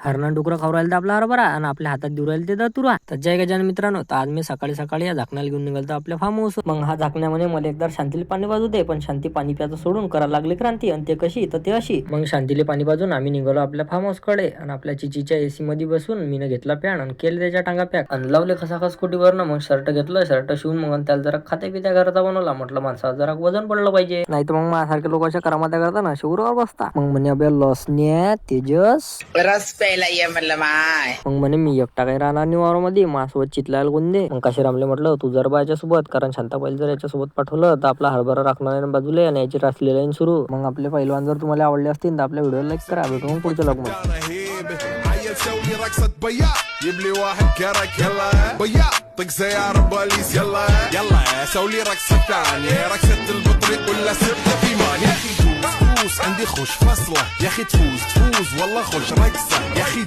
हरणा डुकरं खाऊ राहिलं तर आपला हरभरा आणि आपल्या हातात देऊ राहिले ते दतुरा. तर जय गजानन मित्रांनो, तर आज मी सकाळी सकाळी या झाकणाला घेऊन निघालो आपल्या फार्म हाऊस. मग हा झाकण्यामध्ये मला एकदा शांतीला पाणी बाजू दे, पण शांती पाणी प्यायचं सोडून करायला लागली क्रांती. आणि ते कशी तर ते अशी. मग शांतीले पाणी बाजून आम्ही निघालो आपल्या फार्म हाऊस कडे आणि आपल्या चिचीच्या एसी मध्ये बसून मीनं घेतला पॅन आणि केले त्याच्या टांगा पॅक आणि लावले खसाखस कोटीवरनं. मग शर्ट घेतलं, शर्ट शिवून मग त्याला जरा खात्या पित्या घराचा बनवला. म्हटलं माणसाला जरा वजन पडलं पाहिजे, नाही तर मग माझ्यासारखे लोक अशा करामात्या करता ना शिवरावर बसता. मग म्हणे अबे लसण्या तेजस रस प्यायला ये म्हणलं माय. मग म्हणे मी एकटा काही राहणार नाही वावरामध्ये, माझ्यासोबत चितलायला गुंदे. मग काशीरामले म्हटलं तू जर बायच्या सोबत, कारण शांताबाई जर याच्यासोबत पाठवलं तर आपला हरभरा राखणार बाजूला आणि याची रासली लाईन सुरू. मग आपले पहिलवान जर तुम्हाला आवडले असतील तर आपल्या व्हिडिओ लाईक करा. भेटू मग पुढच्या ब्लॉग मध्ये. سوي رقصة بياع يبلي واحد كرك يلا بياع طق سيارة بوليس يلا يلا سوي رقصة ثانية رقصة البطريق ولا سبتة في مان يا اخي دوس عندي خوش فصلة يا اخي تفوز والله خوش رقصة يا اخي